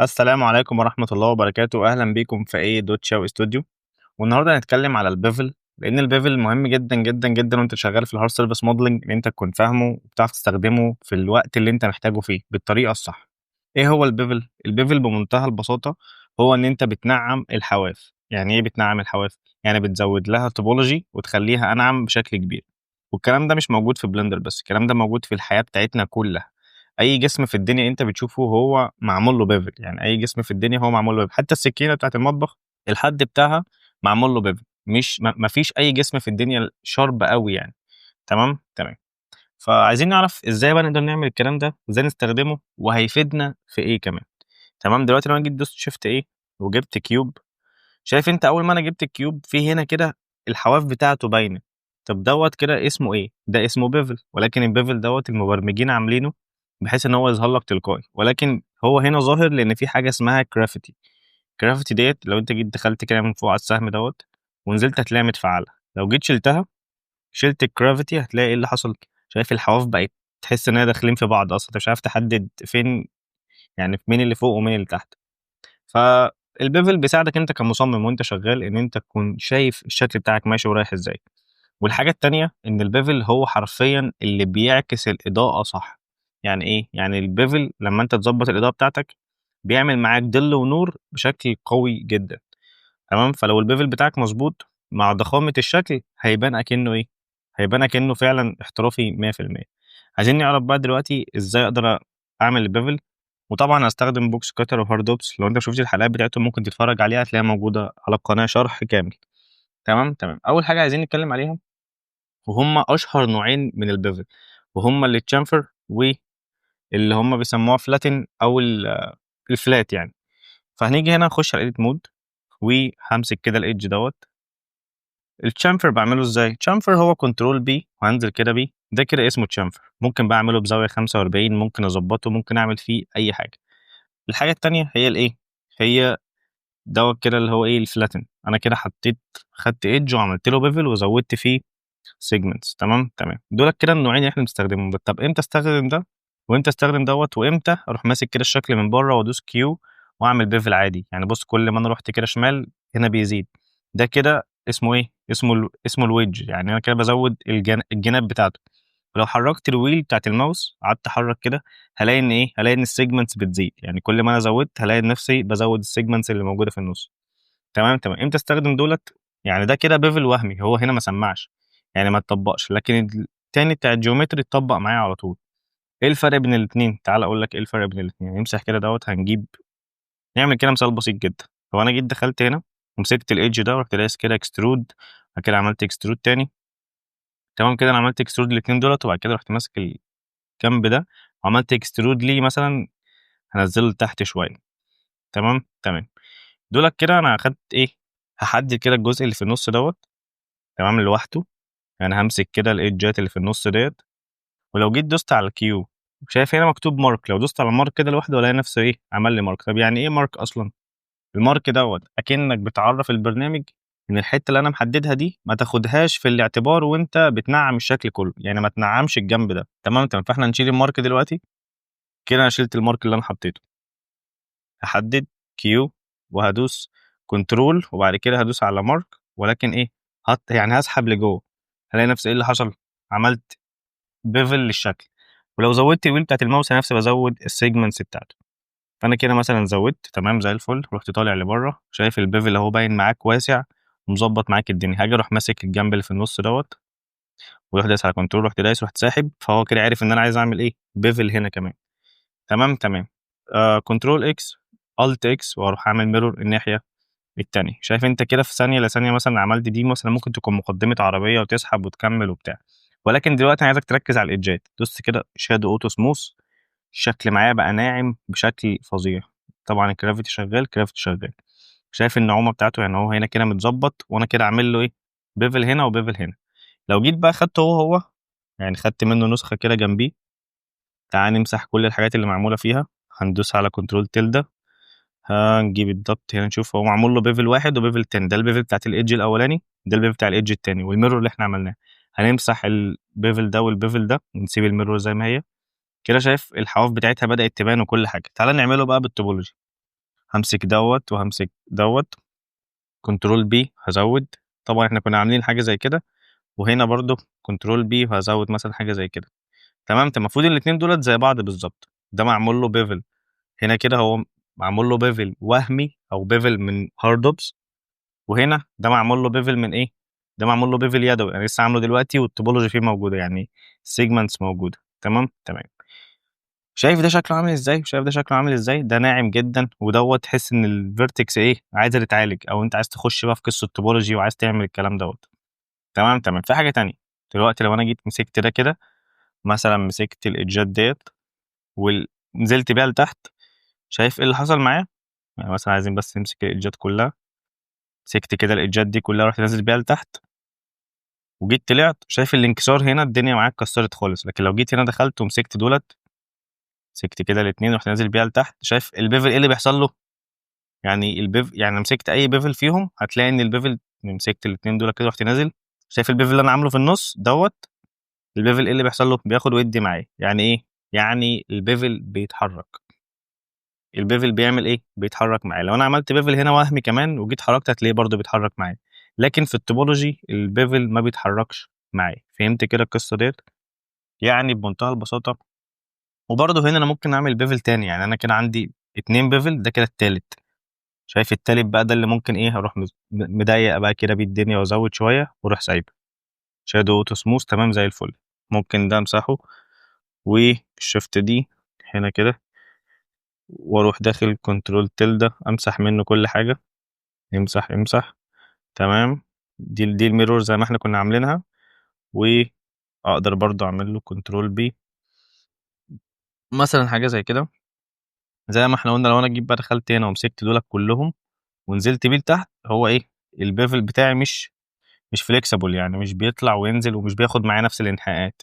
السلام عليكم ورحمة الله وبركاته، أهلا بيكم في دوت شاو استوديو. والنهارده هنتكلم على البيفل، لأن البيفل مهم جدا جدا جدا وأنت شغال في الهارد سيرفيس موديلنج، إن أنت تكون فاهمه وبتعرف تستخدمه في الوقت اللي أنت محتاجه فيه بالطريقة الصح. إيه هو البيفل؟ البيفل بمنتهى البساطة هو إن أنت بتنعم الحواف. يعني إيه بتنعم الحواف؟ يعني بتزود لها توبولوجي وتخليها أنعم بشكل كبير. والكلام ده مش موجود في بلندر بس، الكلام ده موجود في الحياة بتاعتنا كلها. اي جسم في الدنيا انت بتشوفه هو معمول له بيفل، يعني اي جسم في الدنيا هو معمول له بيفل، حتى السكينه بتاعت المطبخ الحد بتاعها معمول له بيفل. مش ما فيش اي جسم في الدنيا شارب قوي يعني. تمام تمام. فعايزين نعرف ازاي بقى نقدر نعمل الكلام ده، ازاي نستخدمه وهيفيدنا في ايه كمان. تمام. دلوقتي لو انا جيت دوست شيفت ايه وجبت كيوب، شايف انت اول ما انا جبت الكيوب في هنا كده الحواف بتاعته باينه. طب دوت كده اسمه ايه؟ ده اسمه بيفل، ولكن البيفل دوت المبرمجين عاملينه بحيث ان هو يظهر لك تلقائي، ولكن هو هنا ظاهر لان في حاجه اسمها جرافيتي. جرافيتي ديت لو انت جيت دخلت كده من فوق على السهم دوت ونزلت هتلاقيها متفعله. لو جيت شلتها، شلت الجرافيتي، هتلاقي ايه اللي حصل؟ شايف الحواف بقت تحس ان هي داخلين في بعض، اصلا انت مش عارف تحدد فين، يعني مين اللي فوق ومين اللي تحت. فالبيفل بيساعدك انت كمصمم وانت شغال ان انت تكون شايف الشكل بتاعك ماشي ورايح ازاي. والحاجة التانية ان البيفل هو حرفيا اللي بيعكس الإضاءة صح. يعني ايه؟ يعني البيفل لما انت تظبط الإضاءة بتاعتك بيعمل معاك ظل ونور بشكل قوي جدا. تمام. فلو البيفل بتاعك مظبوط مع ضخامة الشكل هيبان اكنه ايه؟ هيبان اكنه فعلا احترافي 100%. عايزين نعرف بقى دلوقتي ازاي اقدر اعمل البيفل. وطبعا هستخدم بوكس كاتر وهارد اوبس، لو انت شفت الحلقات بتاعتهم ممكن تتفرج عليها، هتلاقيها موجودة على القناة شرح كامل. تمام تمام. اول حاجة عايزين نتكلم عليها وهم اشهر نوعين من البيفل، وهم اللي تشامفر واللي هم بيسموها فلاتن او الفلات يعني. فهنيجي هنا نخش على الايديت مود وهمسك كده الايدج دوت. الشامفر بعمله ازاي؟ تشامفر هو كنترول بي وهنزل كده بي، ده كده اسمه تشامفر. ممكن بقى اعمله بزاويه 45، ممكن اظبطه، ممكن اعمل فيه اي حاجه. الحاجه التانية هي الايه؟ هي دوت كده اللي هو ايه الفلاتن. انا كده خدت ايدج وعملت له بيفل وزودت فيه سيجمنتس. تمام تمام. دولت كده النوعين اللي احنا بنستخدمهم. طب امتى استخدم ده وامتى استخدم دوت، وامتى اروح ماسك كده الشكل من بره وادوس كيو واعمل بيفل عادي؟ يعني بص، كل ما انا رحت كده شمال هنا بيزيد. ده كده اسمه ايه؟ اسمه الويدج. يعني انا كده بزود الجناب بتاعته. ولو حركت الويل بتاعت الماوس قعدت احرك كده هلاقي ان ايه؟ هلاقي ان السيجمنتس بتزيد. يعني كل ما انا زودت هلاقي نفسي بزود السيجمنتس اللي موجوده في النص. تمام تمام. امتى استخدم دولت؟ يعني ده كده بيفل وهمي، هو هنا ما سمعش، يعني ما اتطبقش، لكن التاني بتاع الجيومتري اتطبق معايا على طول. ايه الفرق بين الاثنين؟ تعال اقول لك ايه الفرق بين الاثنين. نمسح كده دوت، هنجيب نعمل كده مثال بسيط جدا. لو انا جيت دخلت هنا ومسكت الايدج ده ورحت دايس كده اكسترود، بعد كده عملت اكسترود تاني. تمام كده انا عملت اكسترود الاثنين دولت، وبعد كده رحت ماسك الجنب ده وعملت اكسترود ليه مثلا، هنزله لتحت شويه. تمام تمام. دولت كده انا اخدت ايه؟ هحدد كده الجزء اللي في النص دوت. تمام لوحده. يعني همسك كده الايدجات اللي في النص ديت، ولو جيت دوست على الكيو شايف هنا مكتوب مارك، لو دوست على المارك كده لوحده الاقي نفسه ايه؟ عمل لي مارك. طب يعني ايه مارك اصلا؟ المارك دوت اكنك بتعرف البرنامج ان الحته اللي انا محددها دي ما تاخدهاش في الاعتبار وانت بتنعم الشكل كله، يعني ما تنعمش الجنب ده. تمام تمام. فاحنا هنشيل المارك دلوقتي. كده انا شلت المارك اللي انا حطيته. هحدد كيو وهدوس كنترول وبعد كده هدوس على مارك، ولكن ايه؟ يعني هسحب لجوه. هلاقي نفسي ايه اللي حصل؟ عملت بيفل للشكل. ولو زودت الويل بتاعت الماوس انا نفسي بزود السيجمنتس بتاعته. فانا كده مثلا زودت تمام زي الفل، رحت طالع لبره، شايف البيفل اهو باين معاك واسع ومظبط معاك الدنيا. هاجي اروح ماسك الجنب اللي في النص دوت ورحت دايس على كنترول، رحت دايس، رحت ساحب، فهو كده عارف ان انا عايز اعمل ايه؟ بيفل هنا كمان. تمام تمام. كنترول اكس، الت اكس، واروح اعمل ميرور الناحيه التانية. شايف انت كده في ثانيه لثانيه مثلا عملت دي مثلا ممكن تكون مقدمه عربيه وتسحب وتكمل وبتاع. ولكن دلوقتي انا عايزك تركز على الايدجات. دوست كده شادو اوتو سموث، الشكل معايا بقى ناعم بشكل فظيع. طبعا الكرافيتي شغال، الكرافيتي شغال. شايف النعومه بتاعته؟ يعني هو هنا كده متظبط وانا كده عامل له ايه؟ بيفل هنا وبيفل هنا. لو جيت بقى خدته هو يعني خدت منه نسخه كده جنبيه، تعال نمسح كل الحاجات اللي معموله فيها. هندوس على كنترول تلدا، هنجيب الضبط هنا نشوف هو معمول له بيفل واحد وبيفل تاني. ده البيفل بتاعت الايدج الاولاني، ده البيفل بتاع الايدج التاني، والميرور اللي احنا عملناه. هنمسح البيفل ده والبيفل ده ونسيب الميرور زي ما هي. كده شايف الحواف بتاعتها بدأت تبان وكل حاجة. تعال نعمله بقى بالتوبولوجي. همسك دوت وهمسك دوت، كنترول بي هزود. طبعا احنا كنا عاملين حاجه زي كده، وهنا برضو كنترول بي وهزود مثلا حاجه زي كده. تمام. المفروض الاتنين دولت زي بعض بالظبط. ده معمول له بيفل هنا كده، هو معمول له بيفل وهمي او بيفل من هاردوبس. وهنا ده معمول له بيفل من ايه؟ ده معمول له بيفل يدوي، يعني لسه عامله دلوقتي والتوبولوجي فيه موجوده، يعني السيجمنتس موجوده. تمام تمام. شايف ده شكله عامل ازاي؟ شايف ده شكله عامل ازاي؟ ده ناعم جدا، ودوت تحس ان الفيرتكس ايه، عايزه تتعالج، او انت عايز تخش بقى في قصه توبولوجي وعايز تعمل الكلام دوت. تمام تمام. في حاجه تانية دلوقتي، لو انا جيت مسكت ده كده، مثلا مسكت الايدجات ديت ونزلت بيها لتحت، شايف ايه اللي حصل معايا؟ يعني مثلا عايزين بس نمسك الايدجات كلها، مسكت كده الايدجات دي كلها، رحت نازل بيها لتحت وجيت طلعت، شايف الانكسار هنا الدنيا معاك اتكسرت خالص. لكن لو جيت هنا دخلت ومسكت دولت، مسكت كده الاثنين رحت نازل بيها لتحت، شايف البيفل ايه اللي بيحصل له؟ يعني يعني مسكت اي بيفل فيهم هتلاقي ان البيفل، مسكت الاثنين دول كده رحت نازل، شايف البيفل اللي انا عامله في النص دوت، البيفل ايه اللي بيحصل له؟ بياخد ويدي معايا. يعني ايه؟ يعني البيفل بيتحرك. البيفل بيعمل ايه؟ بيتحرك معايا. لو انا عملت بيفل هنا وهمي كمان وجيت حركت، هتلاقيه برضه بيتحرك معايا. لكن في التوبولوجي البيفل ما بيتحركش معايا. فهمت كده القصه ديت؟ يعني بمنتهى البساطه. وبرضه هنا انا ممكن اعمل بيفل تاني، يعني انا كده عندي اتنين بيفل، ده كده التالت. شايف التالت بقى ده اللي ممكن ايه، هروح مضيق بقى كده بيه الدنيا وازود شويه واروح سايبه. شادو اوتو سموث تمام زي الفل. ممكن ده امسحه، والشفت دي هنا كده، واروح داخل كنترول تلدا امسح منه كل حاجه. امسح امسح. تمام. دي الميرور زي ما احنا كنا عاملينها. واقدر برضو اعمل له كنترول بي مثلا حاجه زي كده. زي ما احنا قلنا، لو انا جيت بقى دخلت هنا ومسكت دول كلهم ونزلت بيه لتحت، هو ايه؟ البيفل بتاعي مش فليكسبل، يعني مش بيطلع وينزل ومش بياخد معايا نفس الانحاءات.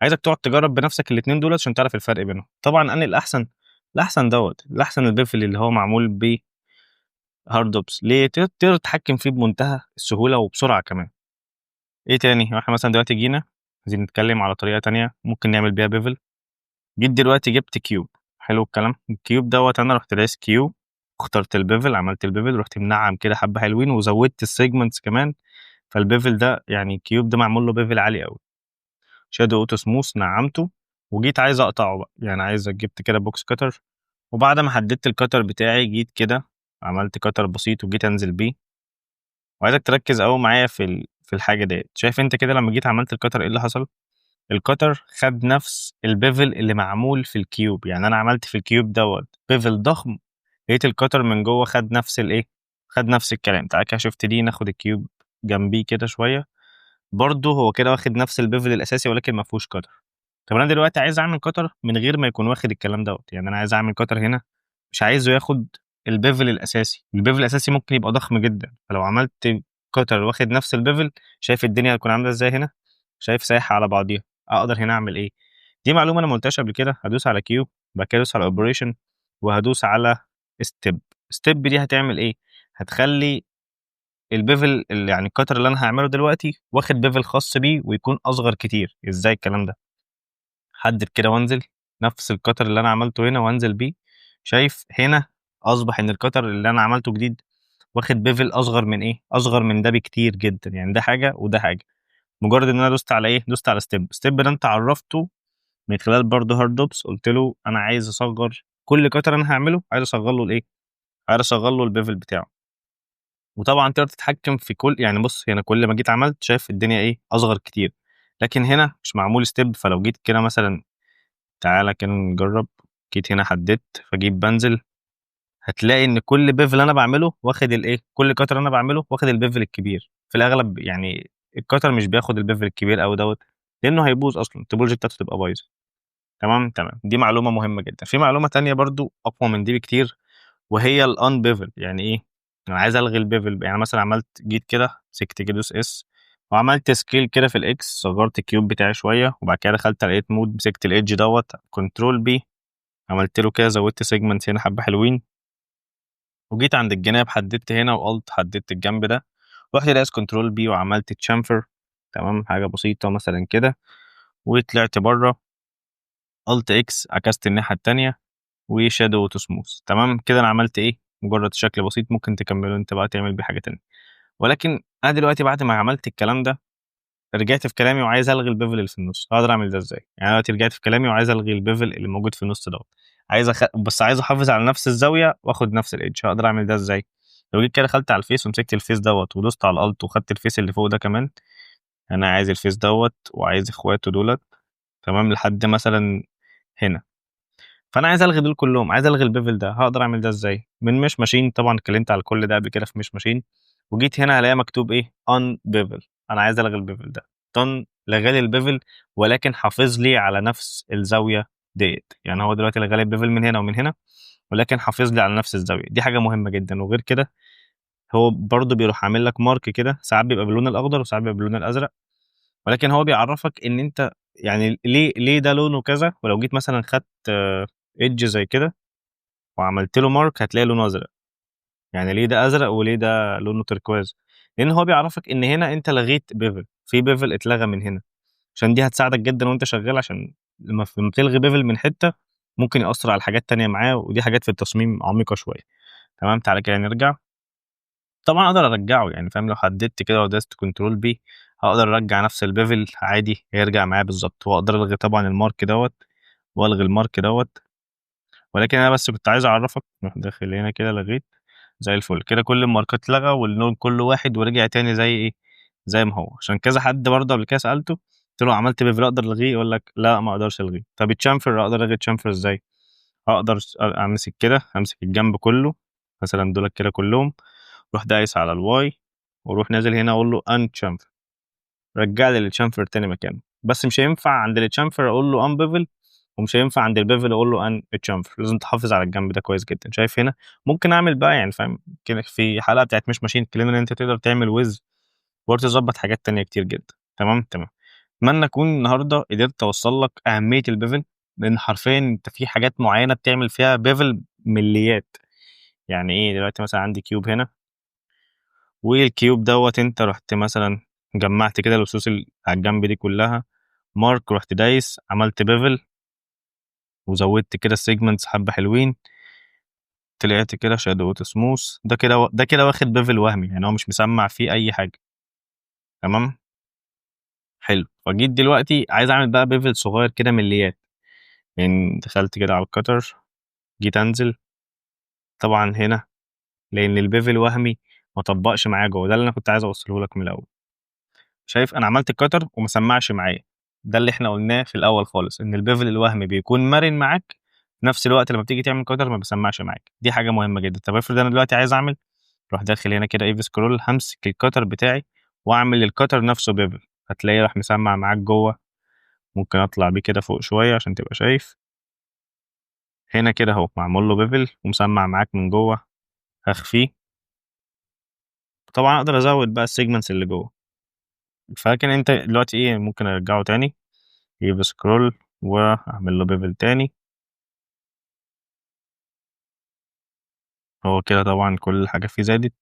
عايزك تقعد تجرب بنفسك الاثنين دول عشان تعرف الفرق بينهم. طبعا انا الاحسن دوت، الاحسن البيفل اللي هو معمول ب هاردوبس. ليه؟ تقدر تتحكم فيه بمنتهى السهوله وبسرعه كمان. ايه تاني؟ احنا مثلا دلوقتي جينا عايزين نتكلم على طريقه تانية ممكن نعمل بيها بيفل. جيت دلوقتي جبت كيوب. حلو الكلام. الكيوب دوت انا رحت دايس كيوب، اخترت البيفل، عملت البيفل، رحت منعم كده حبه حلوين وزودت السيجمنتس كمان. فالبيفل ده يعني الكيوب ده معمول له بيفل عالي قوي. شادو اوتو سموث نعمته، وجيت عايز اقطعه بقى، يعني عايز جبت كده بوكس كتر، وبعد ما حددت الكتر بتاعي جيت كده عملت كتر بسيط وجيت انزل بيه. وعايزك تركز قوي معايا في الحاجه ديت. شايف انت كده لما جيت عملت الكتر ايه اللي حصل؟ الكتر خد نفس البيفل اللي معمول في الكيوب. يعني انا عملت في الكيوب دوت بيفل ضخم، لقيت الكتر من جوه خد نفس الايه، خد نفس الكلام. تعالى كده شفت دي، ناخد الكيوب جنبيه كده شويه، برضه هو كده واخد نفس البيفل الاساسي ولكن ما فيهوش كتر. طب انا دلوقتي عايز اعمل كتر من غير ما يكون واخد الكلام دوت، يعني انا عايز اعمل كتر هنا مش عايزه ياخد البيفل الاساسي. البيفل الاساسي ممكن يبقى ضخم جدا، فلو عملت كتر واخد نفس البيفل، شايف الدنيا هتكون عامله ازاي هنا؟ شايف سايحه على بعضيها. اقدر هنا اعمل ايه؟ دي معلومه انا ما قلتهاش قبل كده. هدوس على كيو، بعد كده ادوس على اوبريشن، وهدوس على ستيب. ستيب دي هتعمل ايه؟ هتخلي البيفل اللي يعني الكتر اللي انا هعمله دلوقتي واخد بيفل خاص بيه ويكون اصغر كتير. ازاي الكلام ده؟ حدد كده وانزل نفس القطر اللي انا عملته هنا وانزل بيه. شايف هنا اصبح ان القطر اللي انا عملته جديد واخد بيفل اصغر من ايه، اصغر من ده بكتير جدا. يعني ده حاجه وده حاجه. مجرد ان انا دوست على ايه، دوست على ستيب. ستيب ده انت عرفته من خلال برضه هارد دوبس، قلت له انا عايز اصغر كل قطر انا هعمله، عايز اصغر له الايه، عايز اصغر له البيفل بتاعه. وطبعا تقدر تتحكم في كل، يعني بص هنا كل ما جيت عملت شايف الدنيا ايه، اصغر كتير. لكن هنا مش معمول ستيب. فلو جيت كده مثلا، تعالى كده نجرب، جيت هنا حددت فاجيب بنزل، هتلاقي ان كل بيفل انا بعمله واخد الايه، كل كتر انا بعمله واخد البيفل الكبير في الاغلب. يعني الكتر مش بياخد البيفل الكبير قوي دوت، لانه هيبوظ اصلا، التوبولوجي بتاعته تبقى بايظه. تمام تمام. دي معلومه مهمه جدا. في معلومه تانية برضو اقوى من دي بكتير، وهي الان بيفل. يعني ايه؟ انا عايز الغي البيفل. يعني مثلا عملت، جيت كده مسكت كيدوس اس وعملت سكيل كده في الاكس، صغرت الكيوب بتاعي شويه، وبعد كده دخلت لقيت مود، مسكت الايدج دوت كنترول بي، عملت له كده زودت سيجمنت هنا حبه حلوين، وجيت عند الجناب حددت هنا وقلت حددت الجنب ده، رحت دايس كنترول بي وعملت تشامفر. تمام. حاجه بسيطه مثلا كده، وطلعت بره، قلت اكس عكست الناحيه التانية، وشادو تو سموث. تمام كده انا عملت ايه، مجرد شكل بسيط ممكن تكمله انت بقى تعمل بيه حاجه تانية. ولكن انا دلوقتي بعد ما عملت الكلام ده رجعت في كلامي وعايز الغي البيفل اللي في النص، هقدر اعمل ده ازاي؟ يعني انا دلوقتي رجعت في كلامي وعايز الغي البيفل اللي موجود في النص دوت، بس عايز احافظ على نفس الزاويه واخد نفس الايدج، هقدر اعمل ده ازاي؟ لو جيت كده دخلت على الفيس ومسكت الفيس دوت ودوست على الالت وخدت الفيس اللي فوق ده كمان، انا عايز الفيس دوت وعايز اخواته دولت، تمام، لحد مثلا هنا. فانا عايز الغي دول كلهم، عايز الغي البيفل ده، هقدر اعمل ده ازاي؟ من مش ماشين، طبعا اتكلمت على كل ده قبل كده في مش ماشين. وجيت هنا هلاقي مكتوب ايه؟ ان بيفل. انا عايز الغي البيفل ده، طن لغالي البيفل ولكن حافظ لي على نفس الزاويه ديت. يعني هو دلوقتي لغالي البيفل من هنا ومن هنا ولكن حافظ لي على نفس الزاويه دي، حاجه مهمه جدا. وغير كده هو برضو بيروح عامل لك مارك كده، ساعات بيبقى باللون الاخضر وساعات بيبقى باللون الازرق، ولكن هو بيعرفك ان انت يعني ليه ده لونه كذا. ولو جيت مثلا خدت ايدج زي كده وعملت له مارك هتلاقي لونه ازرق. يعني ليه ده ازرق وليه ده لونه تركواز؟ لان هو بيعرفك ان هنا انت لغيت بيفل، في بيفل اتلغى من هنا، عشان دي هتساعدك جدا وانت شغال، عشان لما بتلغي بيفل من حته ممكن يأثر على حاجات تانية معاه، ودي حاجات في التصميم عميقة شوية. تمام، تعالى كده نرجع. طبعا اقدر ارجعه، يعني فاهم، لو حددت كده ودست كنترول بي هقدر ارجع نفس البيفل عادي، هيرجع معايا بالظبط. واقدر الغي طبعا المارك دوت والغي المارك دوت. ولكن انا بس كنت عايز اعرفك، نروح داخل هنا كده لغيت زي الفل كده، كل الماركات اتلغى واللون كله واحد ورجع تاني زي ايه، زي ما هو. عشان كذا حد برضه قبل كده سالته قلت له عملت بيفل اقدر الغيه؟ يقول لك لا ما اقدرش الغيه. طب الشامفر اقدر الغي الشامفر ازاي؟ اقدر امسك كده، امسك الجنب كله مثلا دول كده كلهم، روح دايس على الواي وروح نازل هنا اقول له ان شامفر، رجع لي الشامفر تاني مكانه. بس مش هينفع عند الشامفر اقول له ان بيفل، ومش هينفع عند البيفل اقول له ان تشامفر، لازم تحافظ على الجنب ده كويس جدا. شايف هنا ممكن اعمل بقى، يعني فاهم كده في حلقه بتاعت مش ماشين اتكلمنا ان انت تقدر تعمل ويز وتظبط حاجات تانية كتير جدا. تمام تمام. اتمنى اكون النهارده قدرت اوصل لك اهميه البيفل، لان حرفيا انت في حاجات معينه بتعمل فيها بيفل مليات. يعني ايه؟ دلوقتي مثلا عندي كيوب هنا، والكيوب دوت انت رحت مثلا جمعت كده اللصوص اللي على الجنب دي كلها، مارك رحت دايس عملت بيفل وزودت كده السيجمنتس حبه حلوين، طلعت كده شادو اوت سموث، ده كده واخد بيفل وهمي، يعني هو مش مسمع فيه اي حاجه. تمام، حلو. فجيت دلوقتي عايز اعمل بقى بيفل صغير كده مليات، يعني دخلت كده على الكتر، جيت انزل طبعا هنا لان البيفل وهمي ما طبقش معايا جوه، ده اللي انا كنت عايز اوصله لك من الاول. شايف انا عملت الكتر وما سمعش معايا، ده اللي احنا قلناه في الاول خالص، ان البيفل الوهمي بيكون مرن معاك في نفس الوقت لما بتيجي تعمل كتر ما بيسمعش معاك، دي حاجه مهمه جدا. طب افرض انا دلوقتي عايز اعمل، اروح داخل هنا كده ايف سكرول، همسك الكتر بتاعي واعمل الكتر نفسه بيفل، هتلاقيه راح مسمع معاك جوه. ممكن اطلع بيه كده فوق شويه عشان تبقى شايف، هنا كده اهو معمول له بيفل ومسمع معاك من جوه. هخفيه، طبعا اقدر ازود بقى السيجمنتس اللي جوه. فلكن انت دلوقتي ايه، ممكن ارجعه تاني ايف سكرول واعمل له بيفل تاني. هو كده طبعا كل حاجه فيه زادت،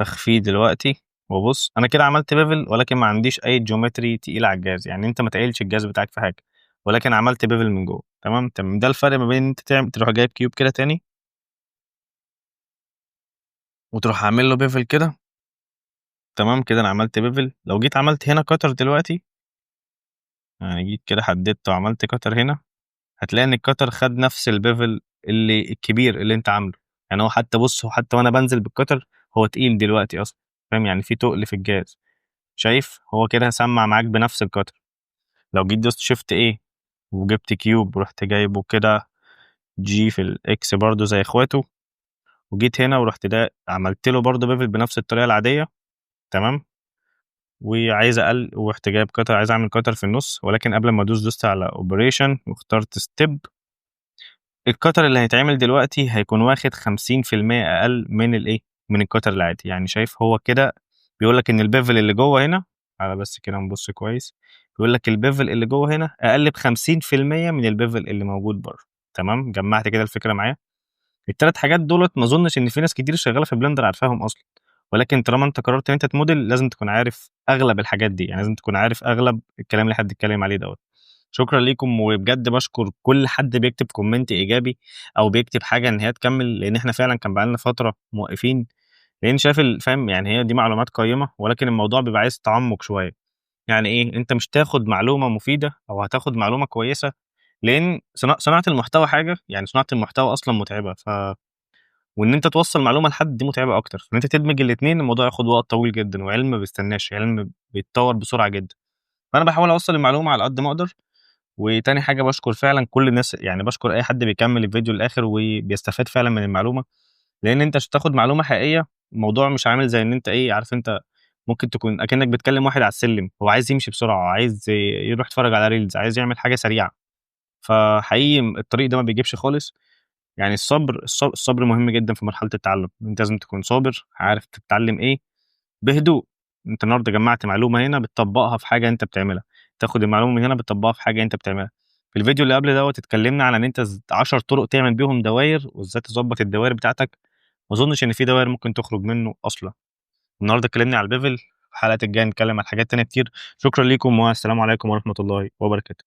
اخفيه دلوقتي. وبص انا كده عملت بيفل ولكن ما عنديش اي جيومتري تقيل على الجهاز، يعني انت ما تقيلش الجهاز بتاعك في حاجه ولكن عملت بيفل من جوه. تمام تمام، ده الفرق ما بين انت تعمل تروح جايب كيوب كده تاني وتروح عامل له بيفل كده. تمام كده انا عملت بيفل. لو جيت عملت هنا كتر دلوقتي، يعني جيت كده حددت وعملت كتر هنا، هتلاقي ان الكتر خد نفس البيفل اللي الكبير اللي انت عامله. يعني هو حتى بص، هو حتى وانا بنزل بالكتر هو تقيل دلوقتي اصلا، فاهم؟ يعني في تقل في الجهاز. شايف هو كده سمع معاك بنفس الكتر. لو جيت دوست شيفت ايه وجبت كيوب ورحت جايبه كده جي في الاكس برضو زي اخواته، وجيت هنا ورحت ده عملت له برضو بيفل بنفس الطريقه العاديه. تمام، وعايز ورحت جايب كتر، عايز اعمل كتر في النص، ولكن قبل ما ادوس دوست على اوبريشن واخترت ستيب. الكتر اللي هيتعمل دلوقتي هيكون واخد 50% اقل من الايه، من الكتر العادي. يعني شايف هو كده بيقول لك ان البيفل اللي جوه هنا، على بس كده نبص كويس، بيقول لك البيفل اللي جوه هنا اقل ب 50% من البيفل اللي موجود بره. تمام، جمعت كده الفكره معايا. الثلاث حاجات دولت ما اظنش ان في ناس كتير شغاله في بلندر عارفاهم اصلا، ولكن طالما انت قررت ان انت تموديل لازم تكون عارف اغلب الحاجات دي، يعني لازم تكون عارف اغلب الكلام اللي حد اتكلم عليه دوت. شكرا ليكم، وبجد بشكر كل حد بيكتب كومنت ايجابي او بيكتب حاجه ان هي تكمل، لان احنا فعلا كان بقالنا فتره موقفين. لان شايف فاهم يعني، هي دي معلومات قيمه ولكن الموضوع بيبقى عايز تعمق شويه. يعني ايه، انت مش تاخد معلومه مفيده او هتاخد معلومه كويسه، لان صناعه المحتوى حاجه، يعني صناعه المحتوى اصلا متعبه، وان انت توصل معلومه لحد دي متعبه اكتر، فان انت تدمج الاثنين الموضوع ياخد وقت طويل جدا، وعلم ما بيستناش، علم بيتطور بسرعه جدا. فانا بحاول اوصل المعلومه على قد ما اقدر. وتاني حاجه بشكر فعلا كل الناس، يعني بشكر اي حد بيكمل الفيديو للاخر وبيستفاد فعلا من المعلومه. لان انت عشان تاخد معلومه حقيقيه، الموضوع مش عامل زي ان انت ايه، عارف انت ممكن تكون اكنك بتكلم واحد على السلم، هو عايز يمشي بسرعه، عايز يروح يتفرج على ريلز، عايز يعمل حاجه سريعه. فحقيقي الطريق ده ما بيجيبش خالص. يعني الصبر مهم جدا في مرحله التعلم، انت لازم تكون صابر، عارف تتعلم ايه بهدوء. انت النهارده جمعت معلومه هنا بتطبقها في حاجه انت بتعملها، تاخد المعلومه من هنا بتطبقها في حاجه انت بتعملها. في الفيديو اللي قبل دوت اتكلمنا على ان انت 10 طرق تعمل بيهم دوائر، وازاي تظبط الدوائر بتاعتك. ما اظنش ان في دوائر ممكن تخرج منه اصلا. النهارده اتكلمنا على البيفل، في الحلقات الجايه نتكلم على حاجات تانية كتير. شكرا ليكم والسلام عليكم ورحمه الله وبركاته.